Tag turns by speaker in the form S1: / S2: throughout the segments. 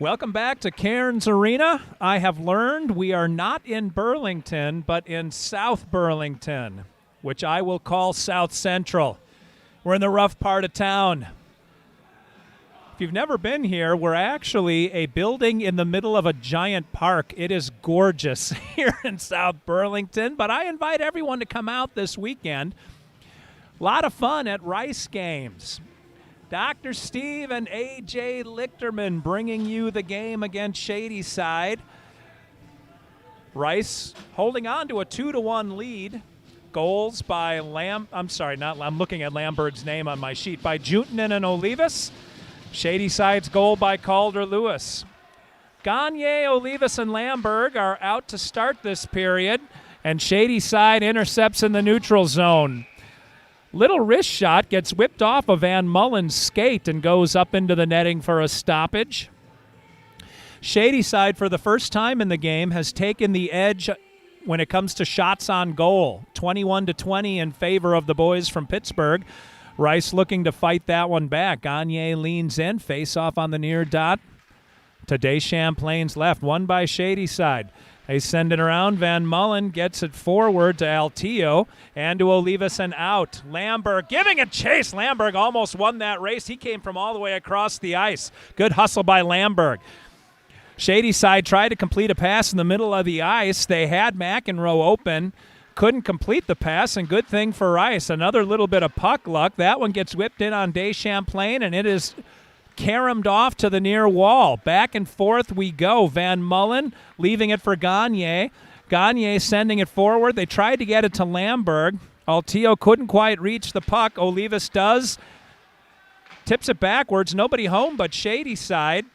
S1: Welcome back to Cairns Arena. I have learned we are not in Burlington, but in South Burlington, which I will call South Central. We're in the rough part of town. If you've never been here, we're actually a building in the middle of a giant park. It is gorgeous here in South Burlington, but I invite everyone to come out this weekend. A lot of fun at Rice games. Dr. Steve and A.J. Lichterman bringing you the game against Shadyside. Rice holding on to a 2-1 lead. Goals by I'm looking at Lambert's name on my sheet, by Juntinen and Olivas. Shadyside's goal by Calder-Lewis. Gagne, Olivas, and Lamberg are out to start this period, and Shadyside intercepts in the neutral zone. Little wrist shot gets whipped off of Van Mullen's skate and goes up into the netting for a stoppage. Shadyside, for the first time in the game, has taken the edge when it comes to shots on goal. 21-20 in favor of the boys from Pittsburgh. Rice looking to fight that one back. Gagne leans in, face off on the near dot to Deschamplain's left. Won by Shadyside. They send it around. Van Mullen gets it forward to Altillo and to Olivas and out. Lamberg giving a chase. Lamberg almost won that race. He came from all the way across the ice. Good hustle by Lamberg. Shadyside tried to complete a pass in the middle of the ice. They had McEnroe open. Couldn't complete the pass, and good thing for Rice. Another little bit of puck luck. That one gets whipped in on Deschamplain, and it is caromed off to the near wall. Back and forth we go. Van Mullen leaving it for Gagne. Gagne sending it forward. They tried to get it to Lamberg. Altillo couldn't quite reach the puck. Olivas does. Tips it backwards. Nobody home but Shadyside.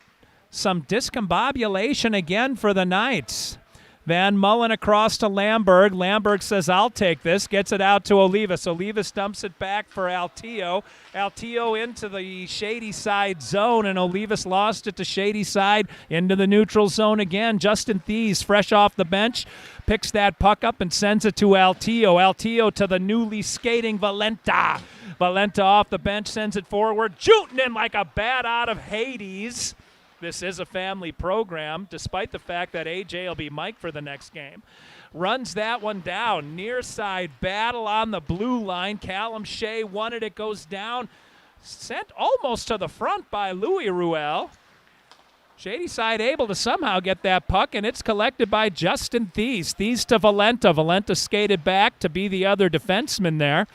S1: Some discombobulation again for the Knights. Van Mullen across to Lamberg. Lamberg says, I'll take this. Gets it out to Olivas. Olivas dumps it back for Altillo. Altillo into the Shadyside zone, and Olivas lost it to Shadyside into the neutral zone again. Justin Thies, fresh off the bench, picks that puck up and sends it to Altillo. Altillo to the newly skating Valenta. Valenta off the bench, sends it forward. Juntinen like a bat out of Hades. This is a family program, despite the fact that A.J. will be Mike for the next game. Runs that one down. Near side battle on the blue line. Callum Shea won it. It goes down. Sent almost to the front by Louis Ruel. Shadyside able to somehow get that puck, and it's collected by Justin Thies. Thies to Valenta. Valenta skated back to be the other defenseman there.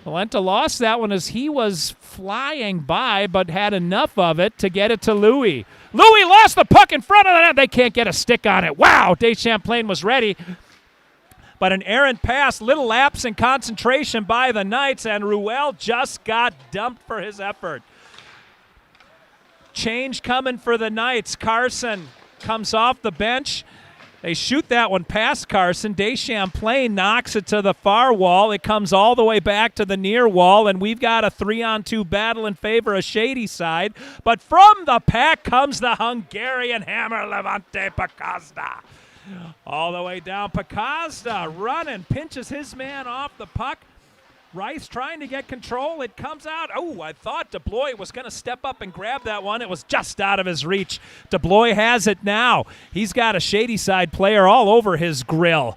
S1: Valenta lost that one as he was flying by, but had enough of it to get it to Louis. Louis lost the puck in front of the net. They can't get a stick on it. Wow, Deschamplain was ready. But an errant pass, little lapse in concentration by the Knights, and Ruel just got dumped for his effort. Change coming for the Knights. Carson comes off the bench. They shoot that one past Carson. Deschamplain knocks it to the far wall. It comes all the way back to the near wall, and we've got a 3-on-2 battle in favor of Shadyside. But from the pack comes the Hungarian hammer, Levante Pacazda. All the way down. Pacazda running, pinches his man off the puck. Rice trying to get control. It comes out. Oh, I thought DeBlois was going to step up and grab that one. It was just out of his reach. DeBlois has it now. He's got a Shadyside player all over his grill.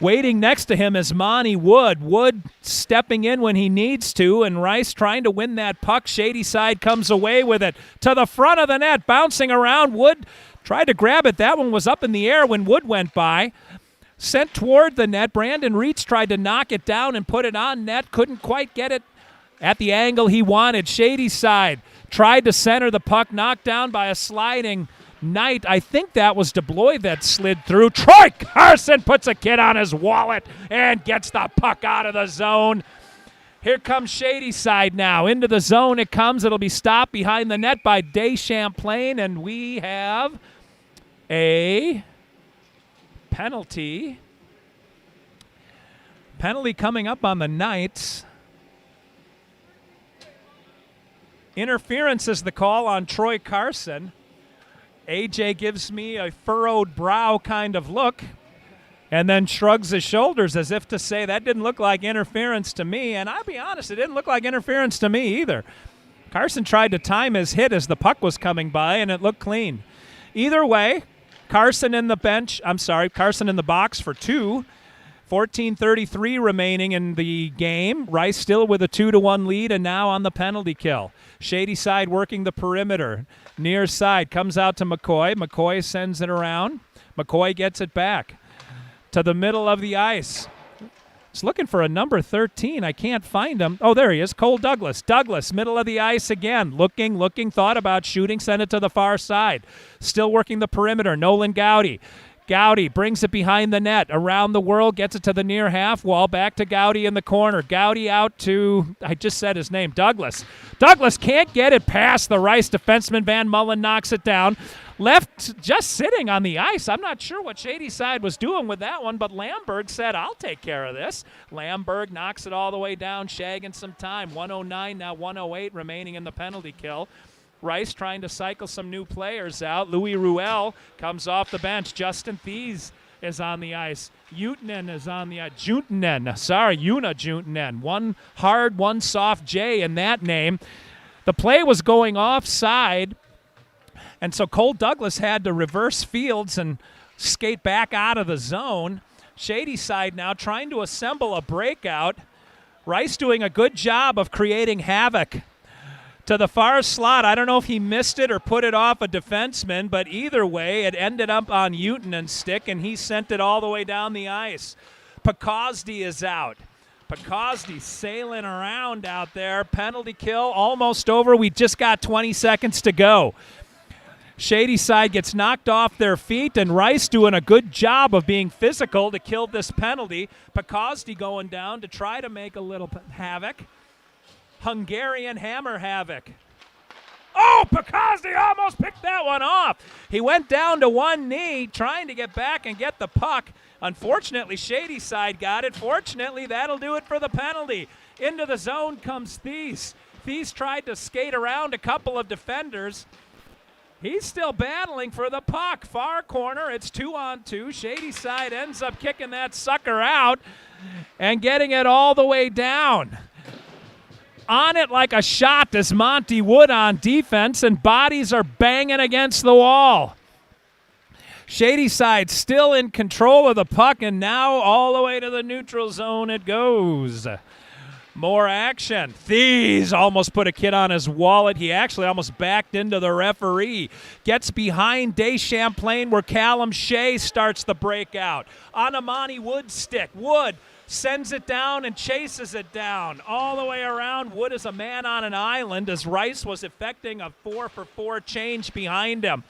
S1: Waiting next to him is Monty Wood. Wood stepping in when he needs to, and Rice trying to win that puck. Shadyside comes away with it to the front of the net, bouncing around. Wood tried to grab it. That one was up in the air when Wood went by. Sent toward the net. Brandon Reitz tried to knock it down and put it on net. Couldn't quite get it at the angle he wanted. Shadyside tried to center the puck, knocked down by a sliding Knight. I think that was DeBlois that slid through. Troy Carson puts a kid on his wallet and gets the puck out of the zone. Here comes Shadyside now. Into the zone it comes. It'll be stopped behind the net by Deschamplain, and we have a penalty. Penalty coming up on the Knights. Interference is the call on Troy Carson. AJ gives me a furrowed brow kind of look and then shrugs his shoulders as if to say that didn't look like interference to me. And I'll be honest, it didn't look like interference to me either. Carson tried to time his hit as the puck was coming by, and it looked clean. Either way, Carson in the box for 2. 14:33 remaining in the game. Rice still with a 2-1 lead, and now on the penalty kill. Shadyside working the perimeter. Near side comes out to McCoy. McCoy sends it around. McCoy gets it back to the middle of the ice. It's looking for a number 13. I can't find him. Oh, there he is, Cole Douglas. Douglas, middle of the ice again. Looking, thought about shooting, sent it to the far side. Still working the perimeter. Nolan Gowdy. Gowdy brings it behind the net, around the world, gets it to the near half wall, back to Gowdy in the corner. Gowdy out to, I just said his name, Douglas. Douglas can't get it past the Rice defenseman. Van Mullen knocks it down. Left just sitting on the ice. I'm not sure what Shadyside was doing with that one, but Lamberg said, I'll take care of this. Lamberg knocks it all the way down, shagging some time. 109, now 108 remaining in the penalty kill. Rice trying to cycle some new players out. Louis Ruel comes off the bench. Justin Thies is on the ice. Una Juntanen. One hard, one soft J in that name. The play was going offside, and so Cole Douglas had to reverse fields and skate back out of the zone. Shadyside now trying to assemble a breakout. Rice doing a good job of creating havoc to the far slot. I don't know if he missed it or put it off a defenseman, but either way, it ended up on Utenen's stick, and he sent it all the way down the ice. Pakosdy is out. Pakosdy sailing around out there. Penalty kill almost over. We just got 20 seconds to go. Shadyside gets knocked off their feet, and Rice doing a good job of being physical to kill this penalty. Pakosdy going down to try to make a little havoc. Hungarian hammer havoc. Oh, Pakosdy almost picked that one off. He went down to one knee trying to get back and get the puck. Unfortunately, Shadyside got it. Fortunately, that'll do it for the penalty. Into the zone comes Thies. Thies tried to skate around a couple of defenders. He's still battling for the puck. Far corner, it's 2-on-2. Shadyside ends up kicking that sucker out and getting it all the way down. On it like a shot is Monty Wood on defense, and bodies are banging against the wall. Shadyside still in control of the puck, and now all the way to the neutral zone it goes. More action. Thies almost put a kid on his wallet. He actually almost backed into the referee. Gets behind Deschamplain where Callum Shea starts the breakout. On a Monty Wood stick. Wood sends it down and chases it down all the way around. Wood is a man on an island as Rice was effecting a 4-for-4 change behind him.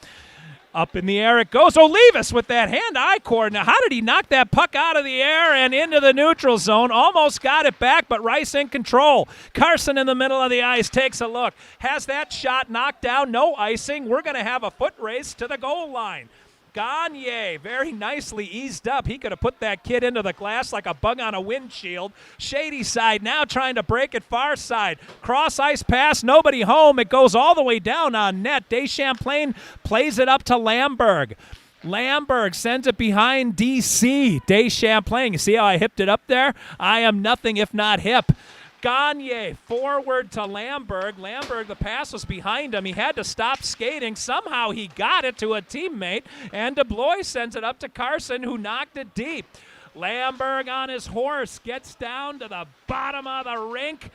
S1: Up in the air it goes. Olivas with that hand-eye coordinate. How did he knock that puck out of the air and into the neutral zone? Almost got it back, but Rice in control. Carson in the middle of the ice takes a look. Has that shot knocked down. No icing. We're going to have a foot race to the goal line. Gagne very nicely eased up. He could have put that kid into the glass like a bug on a windshield. Shadyside now trying to break it far side. Cross ice pass, nobody home. It goes all the way down on net. Deschamplain plays it up to Lamberg. Lamberg sends it behind DC. Deschamplain, you see how I hipped it up there? I am nothing if not hip. Gagne forward to Lamberg. Lamberg, the pass was behind him. He had to stop skating. Somehow he got it to a teammate, and DeBlois sends it up to Carson, who knocked it deep. Lamberg on his horse gets down to the bottom of the rink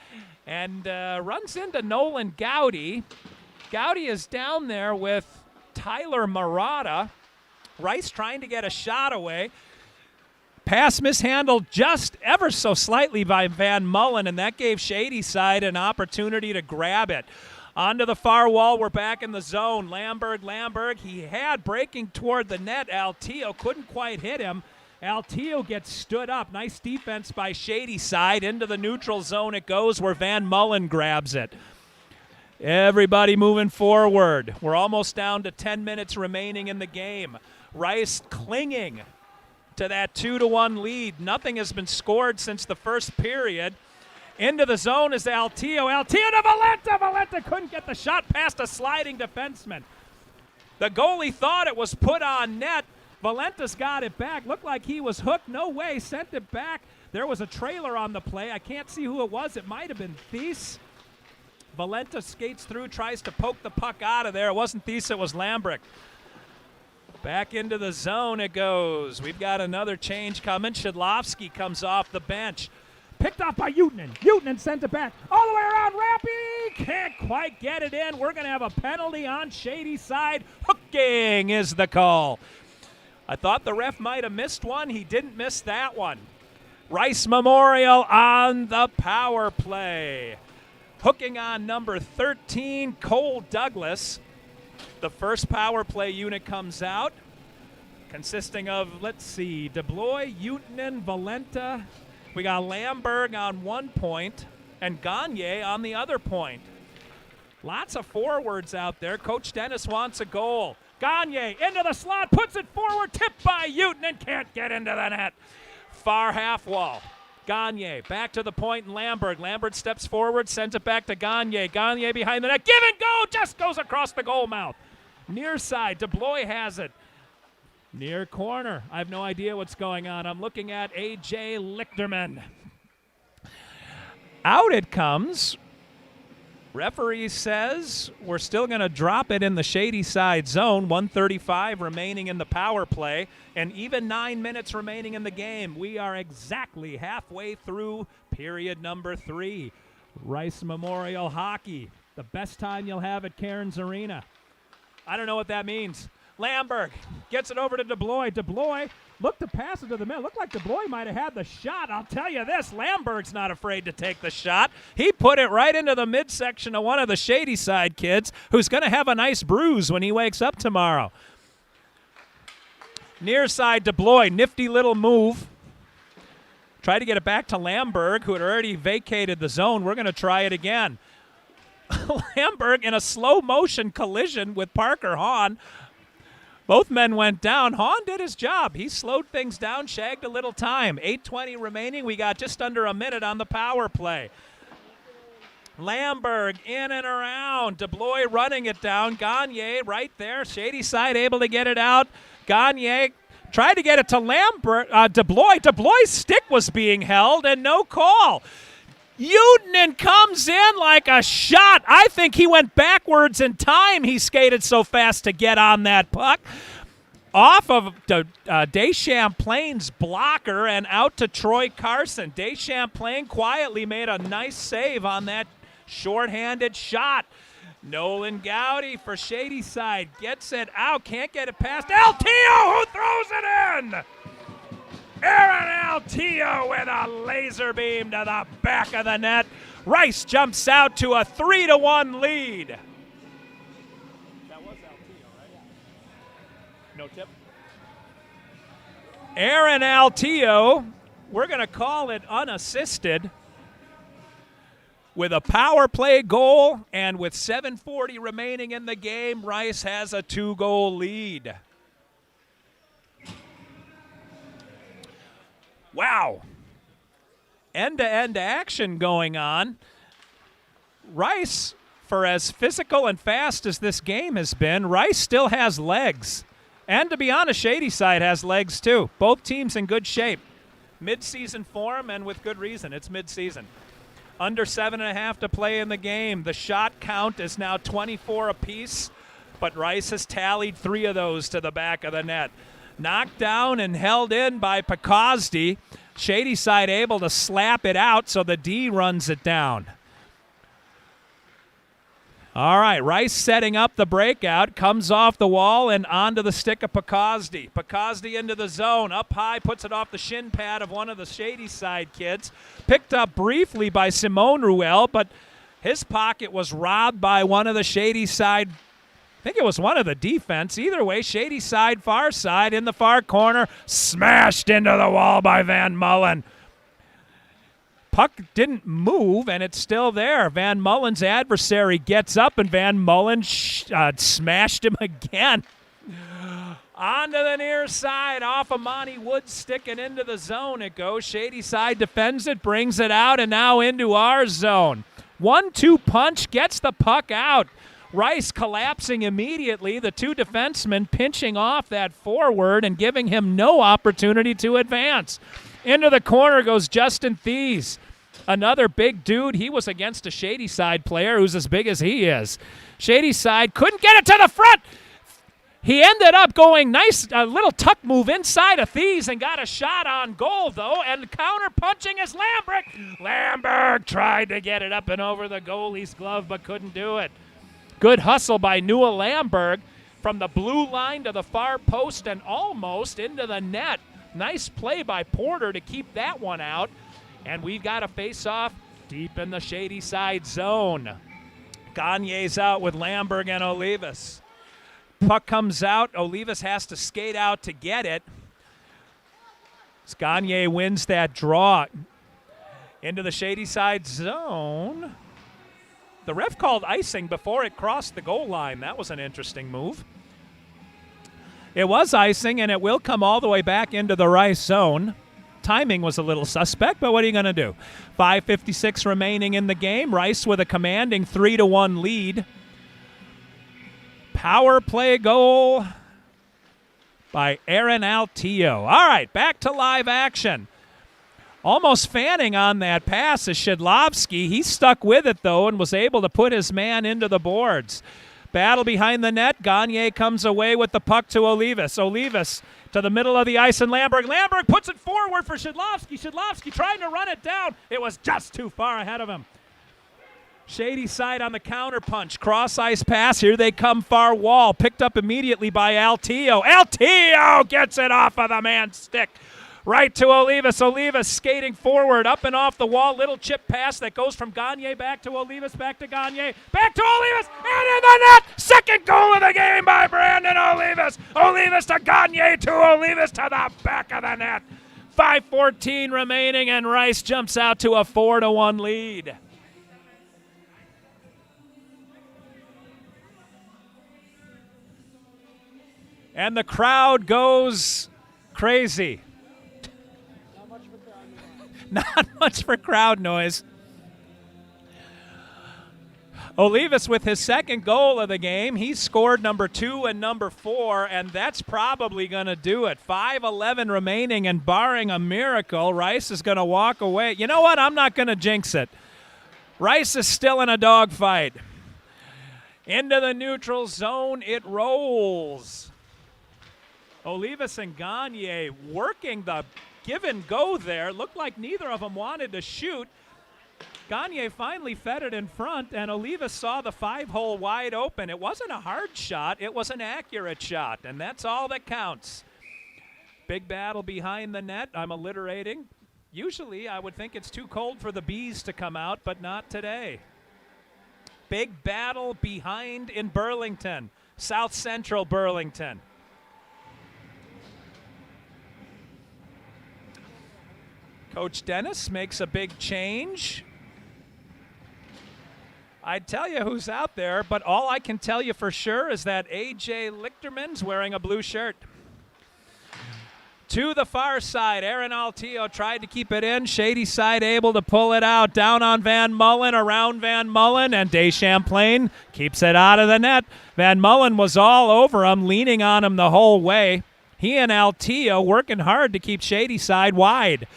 S1: and runs into Nolan Gowdy. Gowdy is down there with Tyler Marotta. Rice trying to get a shot away. Pass mishandled just ever so slightly by Van Mullen, and that gave Shadyside an opportunity to grab it. Onto the far wall, we're back in the zone. Lamberg, he had breaking toward the net. Altio couldn't quite hit him. Altio gets stood up. Nice defense by Shadyside. Into the neutral zone it goes where Van Mullen grabs it. Everybody moving forward. We're almost down to 10 minutes remaining in the game. Rice clinging to that 2-1 lead. Nothing has been scored since the first period. Into the zone is Altio. Altio to Valenta. Valenta couldn't get the shot past a sliding defenseman. The goalie thought it was put on net. Valenta's got it back. Looked like he was hooked. No way. Sent it back. There was a trailer on the play. I can't see who it was. It might have been Thies. Valenta skates through, tries to poke the puck out of there. It wasn't Thies, it was Lambrick. Back into the zone it goes. We've got another change coming. Shadlovsky comes off the bench. Picked off by Utanen. Utanen sent it back all the way around. Rappy can't quite get it in. We're going to have a penalty on Shadyside. Hooking is the call. I thought the ref might have missed one. He didn't miss that one. Rice Memorial on the power play. Hooking on number 13, Cole Douglas. The first power play unit comes out, consisting of, let's see, DeBlois, Utanen, Valenta. We got Lamberg on one point and Gagne on the other point. Lots of forwards out there. Coach Dennis wants a goal. Gagne into the slot, puts it forward, tipped by Utanen, can't get into the net. Far half wall. Gagne back to the point and Lamberg. Lamberg steps forward, sends it back to Gagne. Gagne behind the net. Give and go, just goes across the goal mouth. Near side, DeBlois has it. Near corner. I have no idea what's going on. I'm looking at A.J. Lichterman. Out it comes. Referee says we're still going to drop it in the Shadyside zone. 1:35 remaining in the power play, and even 9 minutes remaining in the game. We are exactly halfway through period number 3. Rice Memorial Hockey, the best time you'll have at Cairns Arena. I don't know what that means. Lamberg gets it over to DeBlois. DeBlois looked to pass it to the middle. Looked like DeBlois might have had the shot. I'll tell you this, Lamberg's not afraid to take the shot. He put it right into the midsection of one of the Shadyside kids who's going to have a nice bruise when he wakes up tomorrow. Near side, DeBlois, nifty little move. Tried to get it back to Lamberg, who had already vacated the zone. We're going to try it again. Lamberg in a slow motion collision with Parker Hahn. Both men went down. Hahn did his job. He slowed things down, shagged a little time. 8:20 remaining. We got just under a minute on the power play. Lamberg in and around. DeBlois running it down. Gagne right there. Shadyside able to get it out. Gagne tried to get it to Lamberg. DeBlois. DeBlois' stick was being held and no call. Utanen comes in like a shot. I think he went backwards in time. He skated so fast to get on that puck. Off of Deschamplain's blocker and out to Troy Carson. Deschamplain quietly made a nice save on that shorthanded shot. Nolan Gowdy for Shadyside gets it out. Can't get it past Altillo, who throws it in. Aaron Altillo with a laser beam to the back of the net. Rice jumps out to a 3-1 lead. That was Altillo, right? No tip. Aaron Altillo, we're going to call it unassisted, with a power play goal, and with 7:40 remaining in the game, Rice has a 2-goal lead. Wow. End-to-end action going on. Rice, for as physical and fast as this game has been, Rice still has legs. And to be honest, Shadyside has legs too. Both teams in good shape. Mid-season form, and with good reason. It's mid-season. Under 7.5 to play in the game. The shot count is now 24 apiece, but Rice has tallied 3 of those to the back of the net. Knocked down and held in by Pekosdi. Shadyside able to slap it out, so the D runs it down. All right, Rice setting up the breakout. Comes off the wall and onto the stick of Pekosdi. Pekosdi into the zone. Up high, puts it off the shin pad of one of the Shadyside kids. Picked up briefly by Simone Ruel, but his pocket was robbed by one of the Shadyside, I think it was one of the defense. Either way, Shadyside far side in the far corner. Smashed into the wall by Van Mullen. Puck didn't move, and it's still there. Van Mullen's adversary gets up, and Van Mullen smashed him again. Onto the near side, off of Monty Woods, sticking into the zone it goes. Shadyside defends it, brings it out, and now into our zone. 1-2 punch, gets the puck out. Rice collapsing immediately, the 2 defensemen pinching off that forward and giving him no opportunity to advance. Into the corner goes Justin Thies. Another big dude. He was against a Shadyside player who's as big as he is. Shadyside couldn't get it to the front. He ended up going nice, a little tuck move inside of Thies and got a shot on goal, though, and counter-punching is Lamberg. Lamberg tried to get it up and over the goalie's glove but couldn't do it. Good hustle by Newell Lamberg from the blue line to the far post and almost into the net. Nice play by Porter to keep that one out. And we've got a face-off deep in the Shadyside zone. Gagne's out with Lamberg and Olivas. Puck comes out. Olivas has to skate out to get it. Gagne wins that draw into the Shadyside zone. The ref called icing before it crossed the goal line. That was an interesting move. It was icing, and it will come all the way back into the Rice zone. Timing was a little suspect, but what are you going to do? 5:56 remaining in the game. Rice with a commanding 3-1 lead. Power play goal by Aaron Altillo. All right, back to live action. Almost fanning on that pass is Shadlovsky. He stuck with it, though, and was able to put his man into the boards. Battle behind the net. Gagne comes away with the puck to Olivas. Olivas to the middle of the ice, and Lamberg. Lamberg puts it forward for Shadlovsky. Shadlovsky trying to run it down. It was just too far ahead of him. Shadyside on the counterpunch. Cross-ice pass. Here they come, far wall. Picked up immediately by Altillo. Altillo gets it off of the man's stick. Right to Olivas. Olivas skating forward, up and off the wall. Little chip pass that goes from Gagne back to Olivas, back to Gagne, back to Olivas, and in the net! Second goal of the game by Brandon Olivas. Olivas to Gagne to Olivas to the back of the net. 5:14 remaining, and Rice jumps out to a 4-1 lead. And the crowd goes crazy. Not much for crowd noise. Olivas with his second goal of the game. He scored number 2 and number 4, and that's probably going to do it. 5:11 remaining, and barring a miracle, Rice is going to walk away. You know what? I'm not going to jinx it. Rice is still in a dogfight. Into the neutral zone it rolls. Olivas and Gagne working the give and go there. Looked like neither of them wanted to shoot. Gagne finally fed it in front, and Olivas saw the 5-hole wide open. It wasn't a hard shot. It was an accurate shot, and that's all that counts. Big battle behind the net. I'm alliterating. Usually I would think it's too cold for the bees to come out, but not today. Big battle behind in Burlington, South Central Burlington. Coach Dennis makes a big change. I'd tell you who's out there, but all I can tell you for sure is that A.J. Lichterman's wearing a blue shirt. To the far side, Aaron Altillo tried to keep it in. Shadyside able to pull it out. Down on Van Mullen, around Van Mullen, and Deschamplain keeps it out of the net. Van Mullen was all over him, leaning on him the whole way. He and Altillo working hard to keep Shadyside wide.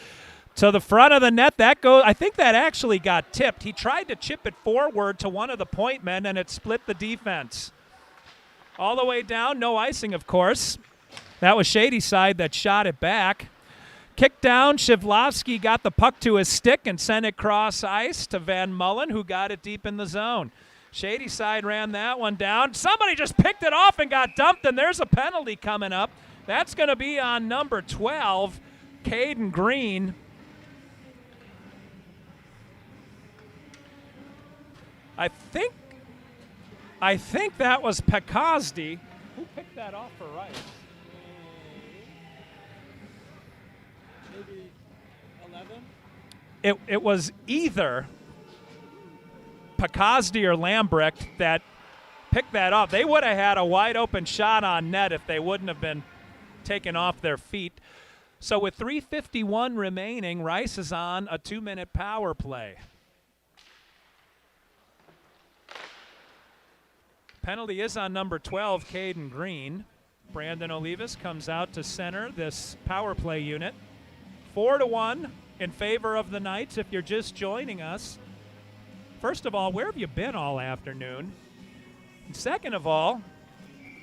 S1: To the front of the net, that goes. I think that actually got tipped. He tried to chip it forward to one of the point men, and it split the defense. All the way down, no icing, of course. That was Shadyside that shot it back. Kick down, Shivlovsky got the puck to his stick and sent it cross ice to Van Mullen, who got it deep in the zone. Shadyside ran that one down. Somebody just picked it off and got dumped, and there's a penalty coming up. That's going to be on number 12, Caden Green. I think that was Pekosdi. Who picked that off for Rice?
S2: Maybe 11?
S1: It was either Pekosdi or Lambrecht that picked that off. They would have had a wide open shot on net if they wouldn't have been taken off their feet. So with 3:51 remaining, Rice is on a 2-minute power play. Penalty is on number 12, Caden Green. Brandon Olivas comes out to center this power play unit. 4-1 in favor of the Knights if you're just joining us. First of all, where have you been all afternoon? And second of all,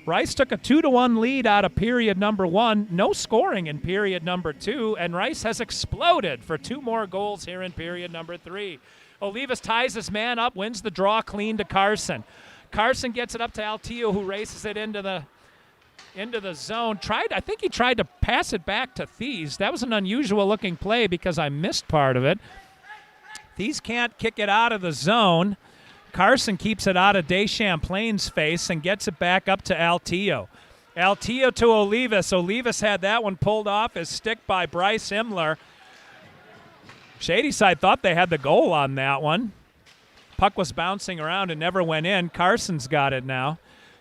S1: Rice took a 2-1 lead out of period number 1. No scoring in period number 2, and Rice has exploded for 2 more goals here in period number 3. Olivas ties his man up, wins the draw clean to Carson. Carson gets it up to Altillo, who races it into the zone. I think he tried to pass it back to Thies. That was an unusual looking play because I missed part of it. Thies can't kick it out of the zone. Carson keeps it out of Deschamplain's face and gets it back up to Altillo. Altillo to Olivas. Olivas had that one pulled off his stick by Bryce Himmler. Shadyside thought they had the goal on that one. Puck was bouncing around and never went in. Carson's got it now.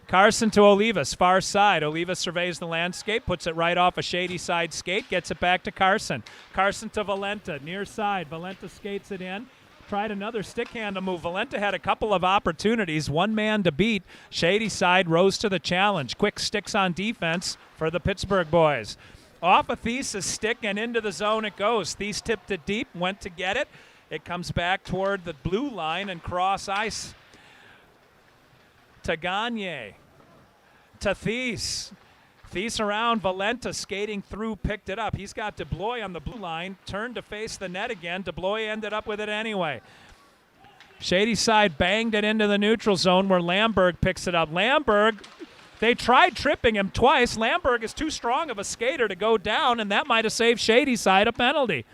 S1: Carson to Olivas, far side. Olivas surveys the landscape, puts it right off a Shadyside skate, gets it back to Carson. Carson to Valenta, near side. Valenta skates it in. Tried another stick handle move. Valenta had a couple of opportunities, one man to beat. Shadyside rose to the challenge. Quick sticks on defense for the Pittsburgh boys. Off of Thies' stick and into the zone it goes. Thies tipped it deep, went to get it. It comes back toward the blue line and cross ice to Gagne, to Thies. Thies around, Valenta skating through, picked it up. He's got DeBlois on the blue line, turned to face the net again. DeBlois ended up with it anyway. Shadyside banged it into the neutral zone where Lamberg picks it up. Lamberg, they tried tripping him twice. Lamberg is too strong of a skater to go down, and that might have saved Shadyside a penalty.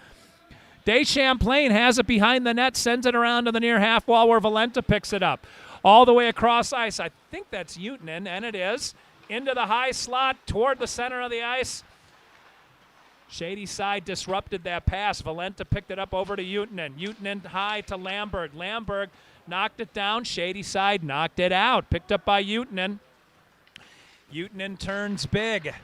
S1: Deschamplain has it behind the net, sends it around to the near half wall where Valenta picks it up. All the way across ice. I think that's Utanen, and it is. Into the high slot toward the center of the ice. Shadyside disrupted that pass. Valenta picked it up over to Utanen. Utanen high to Lamberg. Lamberg knocked it down. Shadyside knocked it out. Picked up by Utanen. Utanen turns big.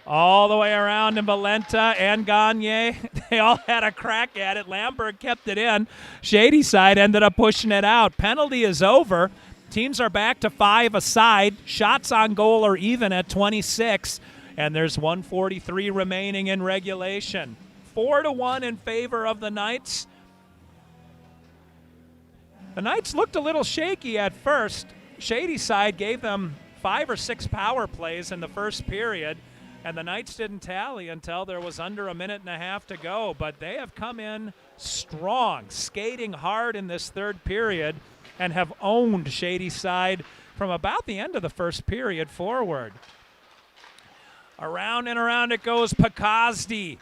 S1: All the way around, and Valenta and Gagne, they all had a crack at it. Lamberg kept it in. Shadyside ended up pushing it out. Penalty is over. Teams are back to 5 aside. Shots on goal are even at 26, and there's 1:43 remaining in regulation. 4-1 in favor of the Knights. The Knights looked a little shaky at first. Shadyside gave them 5 or 6 power plays in the first period, and the Knights didn't tally until there was under a minute and a half to go. But they have come in strong, skating hard in this third period, and have owned Shadyside from about the end of the first period forward. Around and around it goes. Pakazdi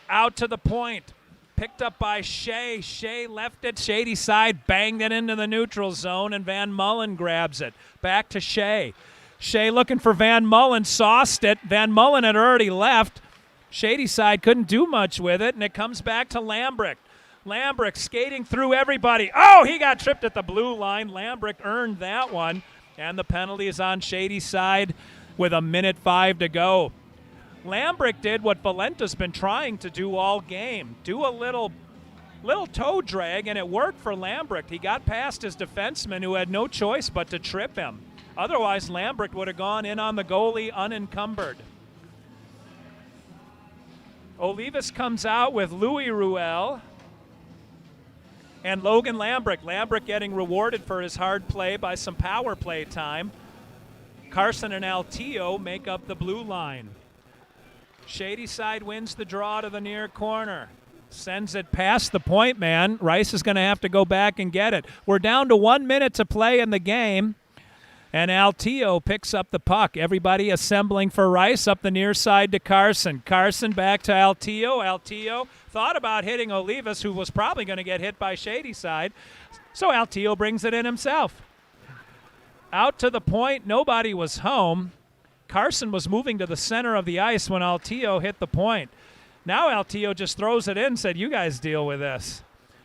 S1: out to the point. Picked up by Shea. Shea left it. Shadyside banged it into the neutral zone, and Van Mullen grabs it. Back to Shea. Shea looking for Van Mullen, sauced it. Van Mullen had already left. Shadyside couldn't do much with it, and it comes back to Lambrick. Lambrick skating through everybody. Oh, he got tripped at the blue line. Lambrick earned that one, and the penalty is on Shadyside with 1:05 to go. Lambrick did what Valenta's been trying to do all game. Do a little toe drag, and it worked for Lambrick. He got past his defenseman, who had no choice but to trip him. Otherwise, Lambrick would have gone in on the goalie unencumbered. Olivas comes out with Louis Ruel and Logan Lambrick. Lambrick getting rewarded for his hard play by some power play time. Carson and Altillo make up the blue line. Shadyside wins the draw to the near corner. Sends it past the point man. Rice is going to have to go back and get it. We're down to 1 minute to play in the game, and Altillo picks up the puck. Everybody assembling for Rice up the near side to Carson. Carson back to Altillo. Altillo thought about hitting Olivas, who was probably going to get hit by Shadyside, so Altillo brings it in himself. Out to the point, nobody was home. Carson was moving to the center of the ice when Altillo hit the point. Now Altillo just throws it in, said, you guys deal with this.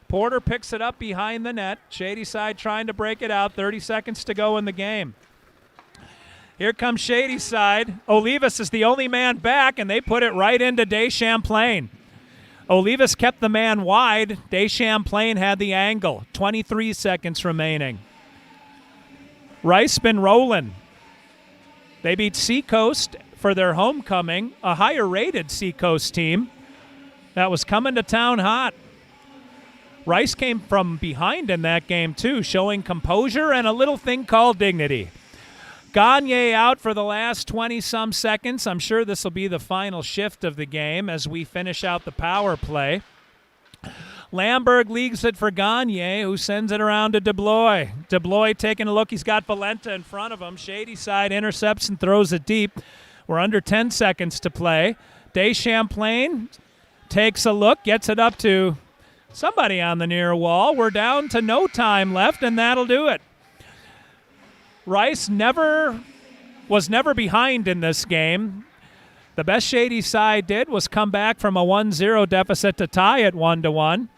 S1: Porter picks it up behind the net. Shadyside trying to break it out. 30 seconds to go in the game. Here comes Shadyside. Olivas is the only man back, and they put it right into Deschamplain. Olivas kept the man wide. Deschamplain had the angle. 23 seconds remaining. Rice been rolling. They beat Seacoast for their homecoming, a higher-rated Seacoast team. that was coming to town hot. Rice came from behind in that game, too, showing composure and a little thing called dignity. Gagne out for the last 20-some seconds. I'm sure this will be the final shift of the game as we finish out the power play. Lamberg leagues it for Gagne, who sends it around to DeBlois. DeBlois taking a look. He's got Valenta in front of him. Shadyside intercepts and throws it deep. We're under 10 seconds to play. Deschamplain takes a look, gets it up to somebody on the near wall. We're down to no time left, and that'll do it. Rice was never behind in this game. The best Shadyside did was come back from a 1-0 deficit to tie it 1-1.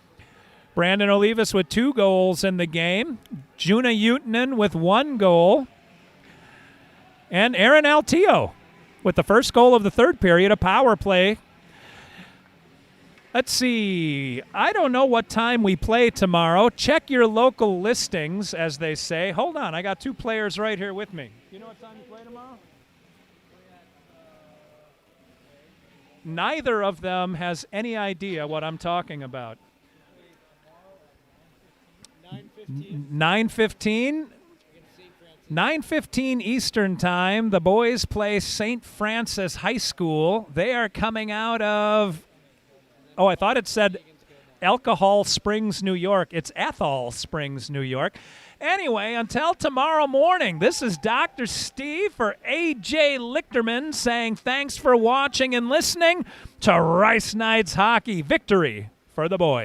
S1: Brandon Olivas with 2 goals in the game. Juna Utanen with 1 goal. And Aaron Altio with the first goal of the third period, a power play. Let's see. I don't know what time we play tomorrow. Check your local listings, as they say. Hold on. I got 2 players right here with me. You know what time you play tomorrow? Neither of them has any idea what I'm talking about. 9:15. 9:15 Eastern Time. The boys play St. Francis High School. They are coming out of, I thought it said Alcohol Springs, New York. It's Ethel Springs, New York. Anyway, until tomorrow morning, this is Dr. Steve for A.J. Lichterman saying thanks for watching and listening to Rice Knights Hockey. Victory for the boys.